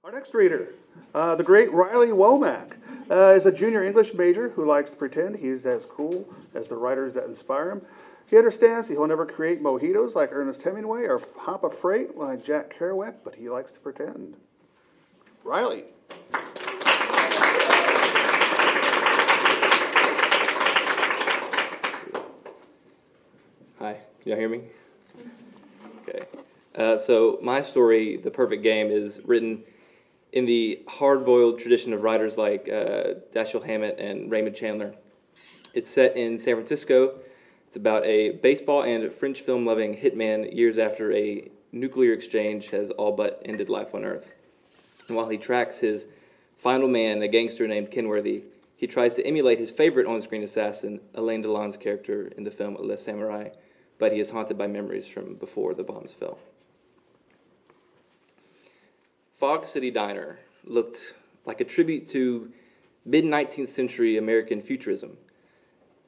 Our next reader, the great Riley Womack, is a junior English major who likes to pretend he's as cool as the writers that inspire him. He understands he'll never create mojitos like Ernest Hemingway or hop a freight like Jack Kerouac, but he likes to pretend. Riley. Hi, can y'all hear me? Okay. So my story, The Perfect Game, is written in the hard-boiled tradition of writers like Dashiell Hammett and Raymond Chandler. It's set in San Francisco. It's about a baseball and French film-loving hitman years after a nuclear exchange has all but ended life on Earth. And while he tracks his final man, a gangster named Kenworthy, he tries to emulate his favorite on-screen assassin, Alain Delon's character in the film Le Samurai, but he is haunted by memories from before the bombs fell. Fog City Diner looked like a tribute to mid-19th century American futurism,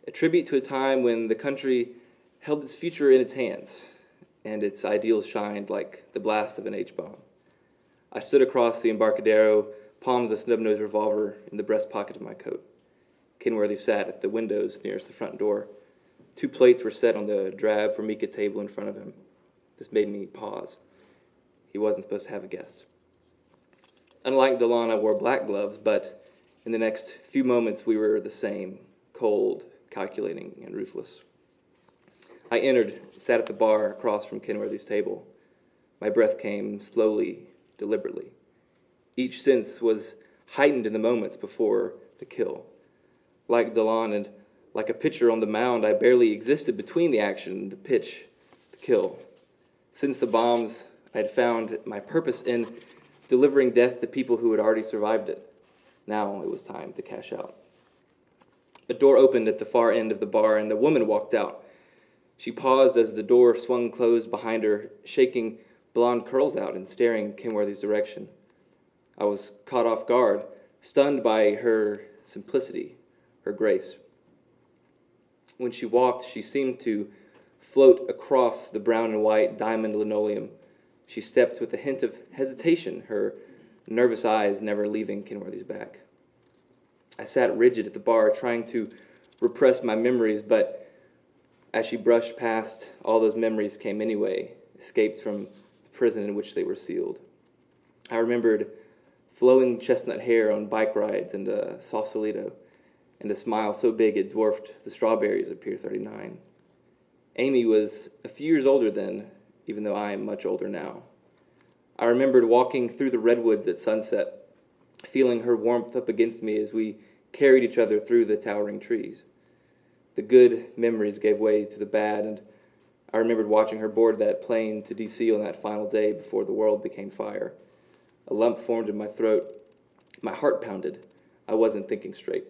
a tribute to a time when the country held its future in its hands and its ideals shined like the blast of an H-bomb. I stood across the Embarcadero, palmed the snub-nosed revolver in the breast pocket of my coat. Kenworthy sat at the windows nearest the front door. 2 plates were set on the drab Formica table in front of him. This made me pause. He wasn't supposed to have a guest. Unlike Delon, I wore black gloves, but in the next few moments we were the same, cold, calculating, and ruthless. I entered, sat at the bar across from Kenworthy's table. My breath came slowly, deliberately. Each sense was heightened in the moments before the kill. Like Delon and like a pitcher on the mound, I barely existed between the action, the pitch, the kill. Since the bombs, I had found my purpose in delivering death to people who had already survived it. Now it was time to cash out. A door opened at the far end of the bar, and a woman walked out. She paused as the door swung closed behind her, shaking blonde curls out and staring Kenworthy's direction. I was caught off guard, stunned by her simplicity, her grace. When she walked, she seemed to float across the brown and white diamond linoleum. She stepped with a hint of hesitation, her nervous eyes never leaving Kenworthy's back. I sat rigid at the bar, trying to repress my memories, but as she brushed past, all those memories came anyway, escaped from the prison in which they were sealed. I remembered flowing chestnut hair on bike rides and Sausalito, and a smile so big it dwarfed the strawberries at Pier 39. Amy was a few years older then, even though I am much older now. I remembered walking through the redwoods at sunset, feeling her warmth up against me as we carried each other through the towering trees. The good memories gave way to the bad, and I remembered watching her board that plane to D.C. on that final day before the world became fire. A lump formed in my throat. My heart pounded. I wasn't thinking straight.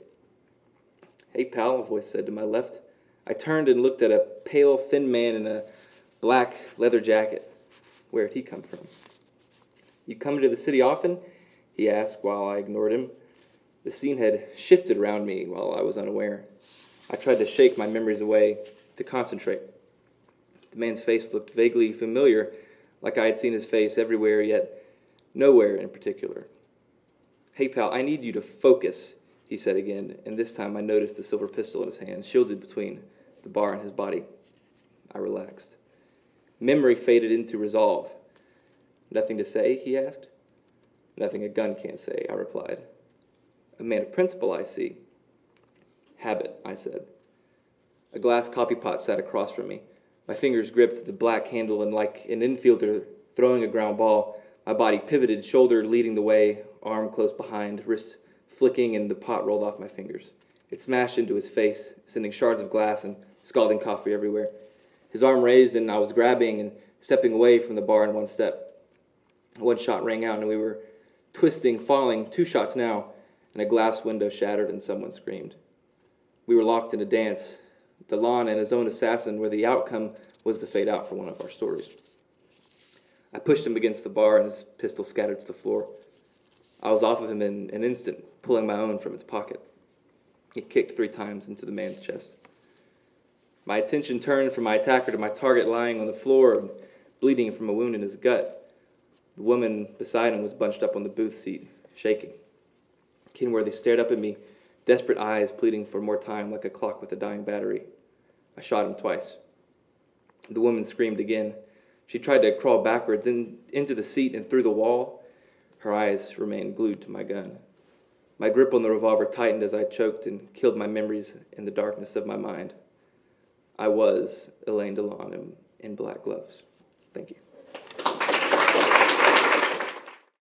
"Hey, pal," a voice said to my left. I turned and looked at a pale, thin man in a black leather jacket. Where had he come from? "You come to the city often?" he asked while I ignored him. The scene had shifted around me while I was unaware. I tried to shake my memories away, to concentrate. The man's face looked vaguely familiar, like I had seen his face everywhere, yet nowhere in particular. "Hey, pal, I need you to focus," he said again, and this time I noticed the silver pistol in his hand, shielded between the bar and his body. I relaxed. Memory faded into resolve. "Nothing to say?" he asked. "Nothing a gun can't say," I replied. "A man of principle, I see." "Habit," I said. A glass coffee pot sat across from me. My fingers gripped the black handle, and like an infielder throwing a ground ball, my body pivoted, shoulder leading the way, arm close behind, wrist flicking, and the pot rolled off my fingers. It smashed into his face, sending shards of glass and scalding coffee everywhere. His arm raised, and I was grabbing and stepping away from the bar in one step. One shot rang out, and we were twisting, falling, 2 shots now, and a glass window shattered, and someone screamed. We were locked in a dance, Delon and his own assassin, where the outcome was to fade out for one of our stories. I pushed him against the bar, and his pistol scattered to the floor. I was off of him in an instant, pulling my own from its pocket. It kicked 3 times into the man's chest. My attention turned from my attacker to my target lying on the floor and bleeding from a wound in his gut. The woman beside him was bunched up on the booth seat, shaking. Kenworthy stared up at me, desperate eyes pleading for more time like a clock with a dying battery. I shot him twice. The woman screamed again. She tried to crawl backwards into the seat and through the wall. Her eyes remained glued to my gun. My grip on the revolver tightened as I choked and killed my memories in the darkness of my mind. I was Elaine Delon in black gloves. Thank you.